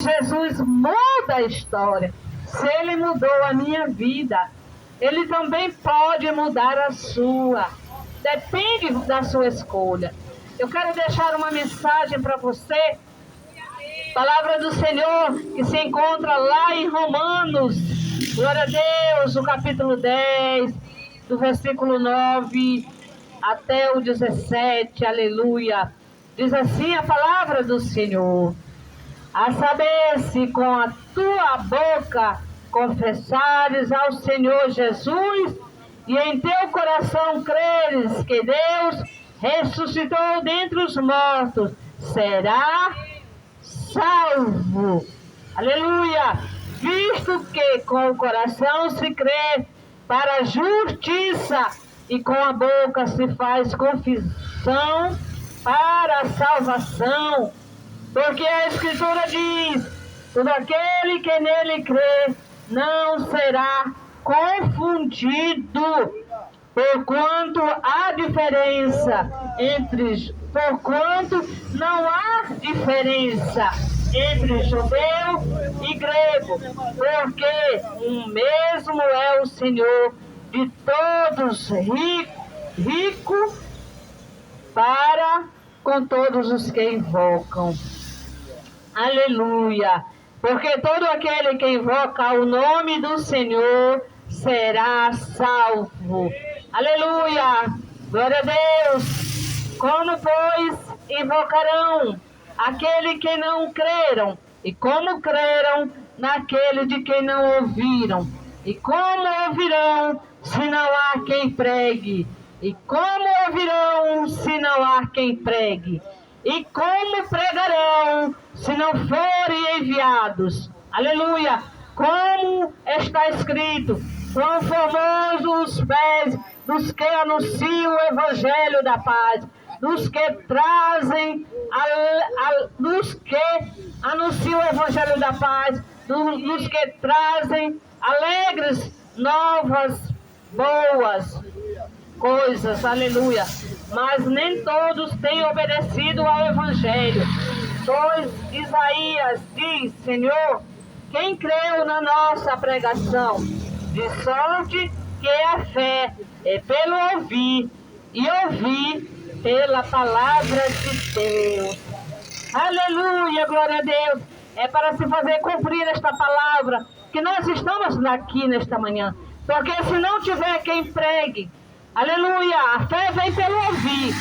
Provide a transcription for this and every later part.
Jesus muda a história. Se Ele mudou a minha vida, Ele também pode mudar a sua. Depende da sua escolha. Eu quero deixar uma mensagem para você. Palavra do Senhor que se encontra lá em Romanos. Glória a Deus, o capítulo 10, do versículo 9 até o 17. Aleluia. Diz assim a palavra do Senhor. A saber, se com a tua boca confessares ao Senhor Jesus e em teu coração creres que Deus ressuscitou dentre os mortos, será salvo. Aleluia! Visto que com o coração se crê para a justiça e com a boca se faz confissão para a salvação. Porque a Escritura diz: todo aquele que nele crê não será confundido, porquanto não há diferença entre judeu e grego, porque um mesmo é o Senhor de todos, rico para com todos os que invocam. Aleluia! Porque todo aquele que invoca o nome do Senhor será salvo. Aleluia! Glória a Deus! Como, pois, invocarão aquele que não creram? E como creram naquele de quem não ouviram? E como ouvirão se não há quem pregue? E como ouvirão se não há quem pregue? E como pregarão se não forem enviados? Aleluia! Como está escrito: quão formosos os pés dos que anunciam o evangelho da paz, dos que anunciam o evangelho da paz, dos que trazem alegres novas boas coisas, aleluia. Mas nem todos têm obedecido ao evangelho. Pois Isaías diz: Senhor, quem creu na nossa pregação? De sorte que a fé é pelo ouvir, e ouvir pela palavra de Deus. Aleluia, glória a Deus. É para se fazer cumprir esta palavra que nós estamos aqui nesta manhã. Porque se não tiver quem pregue, aleluia, a fé vem pelo ouvir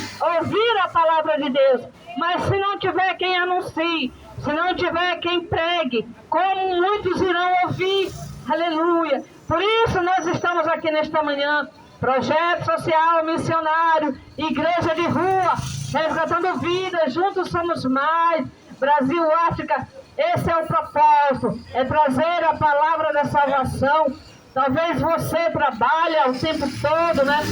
a palavra de Deus. Mas se não tiver quem anuncie, se não tiver quem pregue, como muitos irão ouvir? Aleluia. Por isso nós estamos aqui nesta manhã, projeto social, missionário, igreja de rua, resgatando vidas, juntos somos mais, Brasil, África. Esse é o propósito, é trazer a palavra da salvação. Talvez você trabalha o tempo todo, né?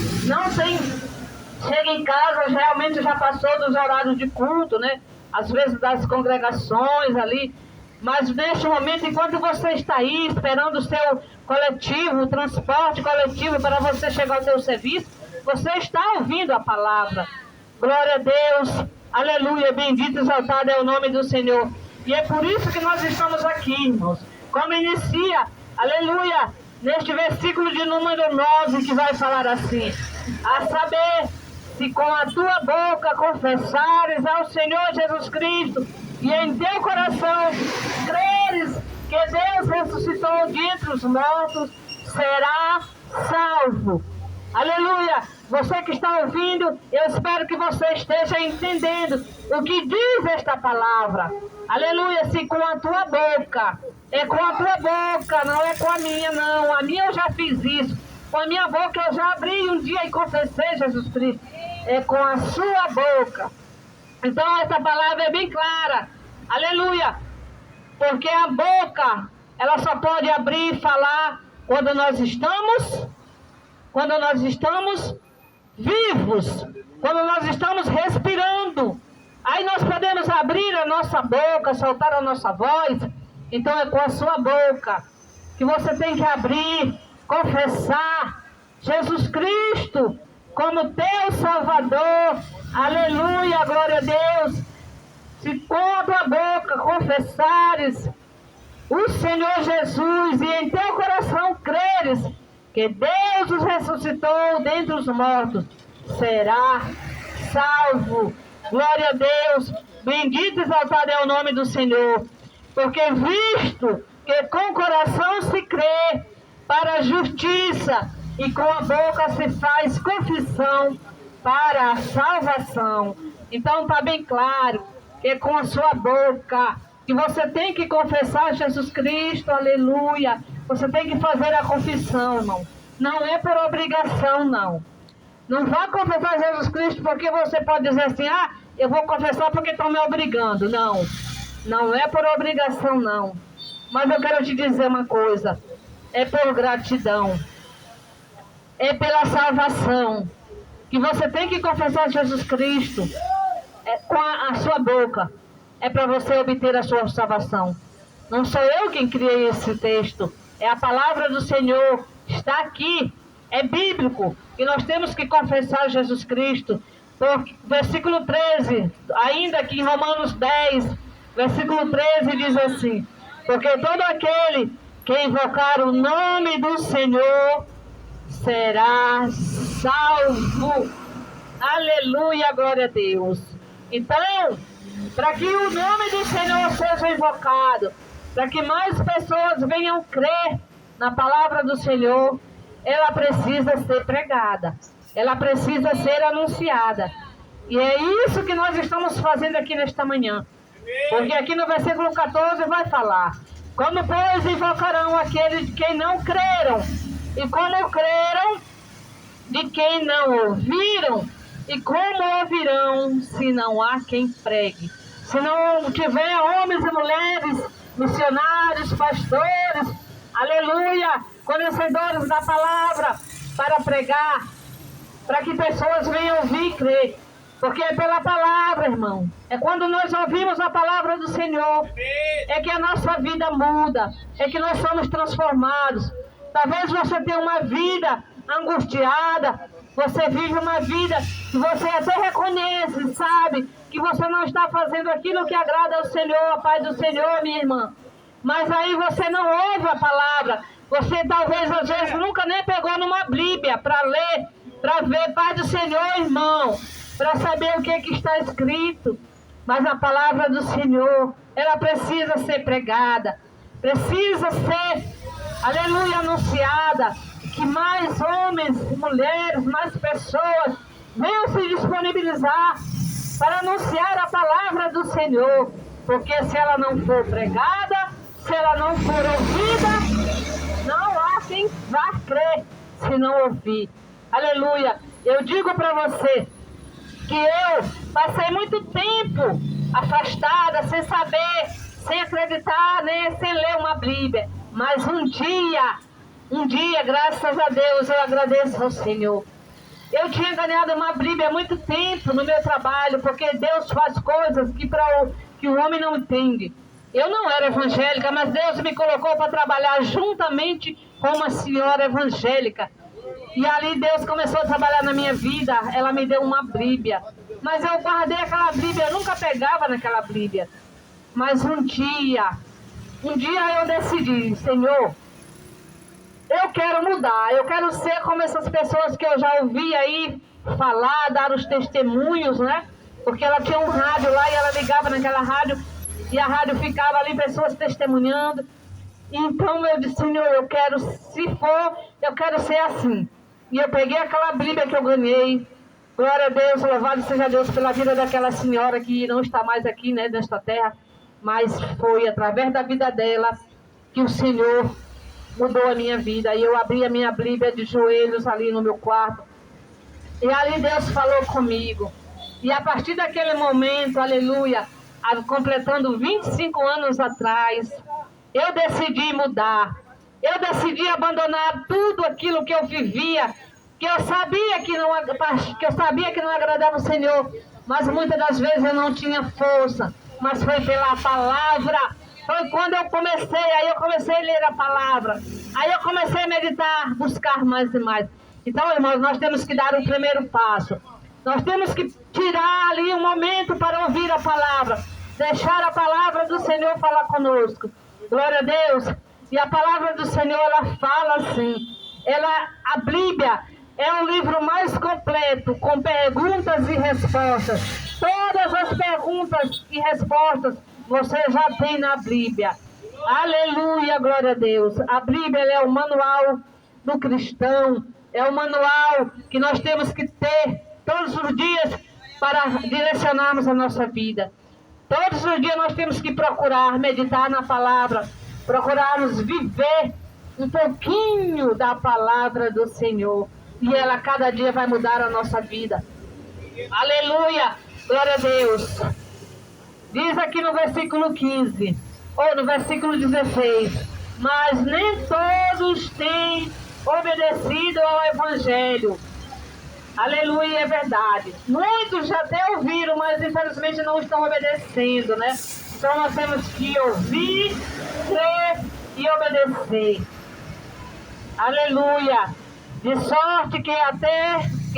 Chega em casa, realmente já passou dos horários de culto, né? Às vezes das congregações ali. Mas neste momento, enquanto você está aí esperando o seu coletivo, o transporte coletivo para você chegar ao seu serviço, você está ouvindo a palavra. Glória a Deus, aleluia, bendito e exaltado é o nome do Senhor. E é por isso que nós estamos aqui, irmãos. Como inicia, aleluia, neste versículo de número 9, que vai falar assim: a saber, se com a tua boca confessares ao Senhor Jesus Cristo e em teu coração creres que Deus ressuscitou dentre os mortos, será salvo. Aleluia! Você que está ouvindo, eu espero que você esteja entendendo o que diz esta palavra. Aleluia! Se com a tua boca, é com a tua boca, não é com a minha, não. A minha eu já fiz isso. Com a minha boca eu já abri um dia e confessei Jesus Cristo. É com a sua boca. Então essa palavra é bem clara. Aleluia! Porque a boca, ela só pode abrir e falar quando nós estamos vivos, quando nós estamos respirando. Aí nós podemos abrir a nossa boca, soltar a nossa voz. Então é com a sua boca que você tem que abrir, confessar Jesus Cristo como teu Salvador. Aleluia, glória a Deus. Se com a tua boca confessares o Senhor Jesus e em teu coração creres que Deus os ressuscitou dentre os mortos, será salvo. Glória a Deus. Bendito e exaltado é o nome do Senhor. Porque visto que com o coração se crê para a justiça e com a boca se faz confissão para a salvação. Então está bem claro que com a sua boca que você tem que confessar Jesus Cristo, aleluia. Você tem que fazer a confissão, irmão. Não é por obrigação, não. Não vá confessar Jesus Cristo porque você pode dizer assim, eu vou confessar porque estão me obrigando. Não, não é por obrigação, não. Mas eu quero te dizer uma coisa, é por gratidão, é pela salvação, que você tem que confessar Jesus Cristo com a sua boca, é para você obter a sua salvação. Não sou eu quem criei esse texto, é a palavra do Senhor, está aqui, é bíblico, e nós temos que confessar Jesus Cristo. Por versículo 13, ainda aqui em Romanos 10, versículo 13 diz assim, porque todo aquele que invocar o nome do Senhor será salvo. Aleluia, glória a Deus. Então, para que o nome do Senhor seja invocado, para que mais pessoas venham crer na palavra do Senhor, ela precisa ser pregada, ela precisa ser anunciada. E é isso que nós estamos fazendo aqui nesta manhã. Porque aqui no versículo 14 vai falar, como pois invocarão aqueles de quem não creram, e como creram de quem não ouviram, e como ouvirão se não há quem pregue. Se não tiver homens e mulheres, missionários, pastores, aleluia, conhecedores da palavra, para pregar, para que pessoas venham ouvir e crer. Porque é pela palavra, irmão. É quando nós ouvimos a palavra do Senhor, é que a nossa vida muda, é que nós somos transformados. Talvez você tenha uma vida angustiada, você vive uma vida que você até reconhece, sabe, que você não está fazendo aquilo que agrada ao Senhor, a paz do Senhor, minha irmã. Mas aí você não ouve a palavra, você talvez às vezes nunca nem pegou numa Bíblia para ler, para ver, paz do Senhor, irmão, para saber o que está escrito. Mas a palavra do Senhor, ela precisa ser pregada, precisa ser, aleluia, anunciada, que mais homens, mulheres, mais pessoas venham se disponibilizar para anunciar a palavra do Senhor, porque se ela não for pregada, se ela não for ouvida, não há quem vá crer se não ouvir. Aleluia. Eu digo para você que eu passei muito tempo afastada, sem saber, sem acreditar, né, sem ler uma Bíblia. Mas um dia, graças a Deus, eu agradeço ao Senhor. Eu tinha ganhado uma Bíblia há muito tempo no meu trabalho, porque Deus faz coisas que o homem não entende. Eu não era evangélica, mas Deus me colocou para trabalhar juntamente com uma senhora evangélica. E ali Deus começou a trabalhar na minha vida, ela me deu uma Bíblia. Mas eu guardei aquela Bíblia, eu nunca pegava naquela Bíblia. Mas um dia eu decidi, Senhor, eu quero mudar, eu quero ser como essas pessoas que eu já ouvi aí falar, dar os testemunhos, né? Porque ela tinha um rádio lá e ela ligava naquela rádio e a rádio ficava ali, pessoas testemunhando. Então eu disse, Senhor, eu quero, se for, eu quero ser assim. E eu peguei aquela Bíblia que eu ganhei. Glória a Deus, louvado seja Deus pela vida daquela senhora que não está mais aqui, né, nesta terra. Mas foi através da vida dela que o Senhor mudou a minha vida. E eu abri a minha Bíblia de joelhos ali no meu quarto. E ali Deus falou comigo. E a partir daquele momento, aleluia, completando 25 anos atrás, eu decidi mudar. Eu decidi abandonar tudo aquilo que eu vivia, que eu sabia que não agradava o Senhor, mas muitas das vezes eu não tinha força. Mas foi pela palavra. Foi quando eu comecei a ler a palavra. Aí eu comecei a meditar, buscar mais e mais. Então, irmãos, nós temos que dar o primeiro passo. Nós temos que tirar ali um momento para ouvir a palavra. deixar a palavra do Senhor falar conosco. Glória a Deus. E a palavra do Senhor, ela fala assim. A Bíblia é o livro mais completo, com perguntas e respostas. Todas as perguntas e respostas você já tem na Bíblia. Aleluia, glória a Deus. A Bíblia é o manual do cristão. É o manual que nós temos que ter todos os dias para direcionarmos a nossa vida. Todos os dias nós temos que procurar meditar na palavra, procurarmos viver um pouquinho da palavra do Senhor. E ela cada dia vai mudar a nossa vida. Aleluia, glória a Deus. Diz aqui no versículo 15, ou no versículo 16, mas nem todos têm obedecido ao Evangelho. Aleluia, é verdade. Muitos já até ouviram, mas infelizmente não estão obedecendo, né? Então nós temos que ouvir, crer e obedecer. Aleluia. De sorte que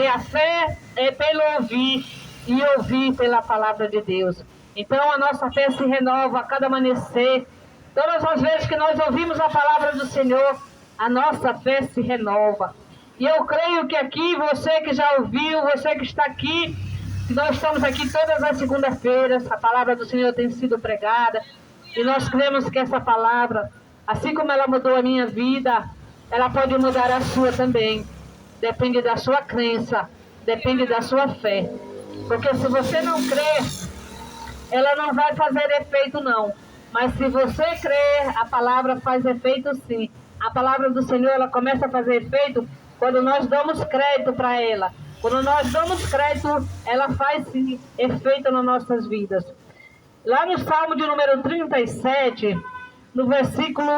a fé é pelo ouvir e ouvir pela palavra de Deus. Então a nossa fé se renova a cada amanhecer. Todas as vezes que nós ouvimos a palavra do Senhor, a nossa fé se renova. E eu creio que aqui, você que já ouviu, você que está aqui, nós estamos aqui todas as segundas-feiras, a palavra do Senhor tem sido pregada, e nós cremos que essa palavra, assim como ela mudou a minha vida, ela pode mudar a sua também. Depende da sua crença, depende da sua fé. Porque se você não crer, ela não vai fazer efeito não. Mas se você crer, a palavra faz efeito sim. A palavra do Senhor, ela começa a fazer efeito quando nós damos crédito para ela. Quando nós damos crédito, ela faz sim efeito nas nossas vidas. Lá no Salmo de número 37, no versículo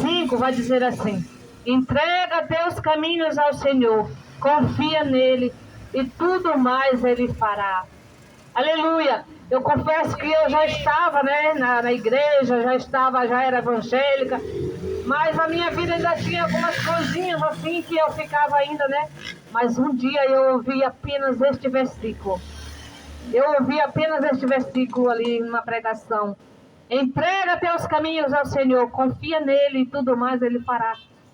5, vai dizer assim: entrega teus caminhos ao Senhor, confia nele e tudo mais ele fará. Aleluia! Eu confesso que eu já estava, né, na igreja, já era evangélica, mas a minha vida ainda tinha algumas coisinhas assim que eu ficava ainda, né? Mas um dia eu ouvi apenas este versículo. Eu ouvi apenas este versículo ali numa pregação. Entrega teus caminhos ao Senhor, confia nele e tudo mais ele fará.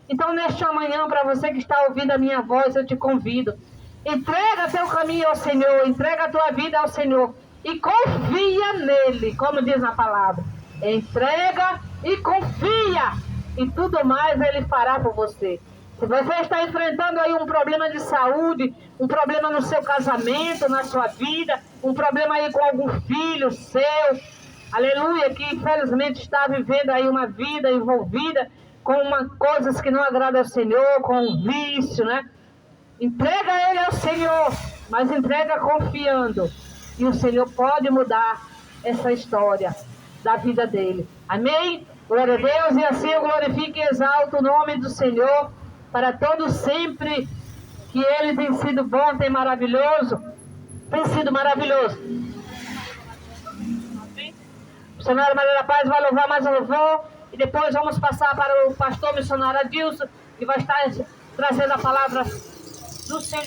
Então, nesta manhã, para você que está ouvindo a minha voz, eu te convido. Entrega teu caminho ao Senhor, entrega a tua vida ao Senhor e confia nele, como diz na palavra. Entrega e confia e tudo mais ele fará por você. Se você está enfrentando aí um problema de saúde, um problema no seu casamento, na sua vida, um problema aí com algum filho seu, aleluia, que infelizmente está vivendo aí uma vida envolvida com coisas que não agradam ao Senhor, com um vício, né? Entrega ele ao Senhor, mas entrega confiando. E o Senhor pode mudar essa história da vida dele. Amém? Glória a Deus. E assim eu glorifico e exalto o nome do Senhor para todos sempre, que ele tem sido bom, tem sido maravilhoso. O missionário Maria da Paz vai louvar mais um louvor e depois vamos passar para o pastor missionário Adilson, que vai estar trazendo a palavra do Senhor.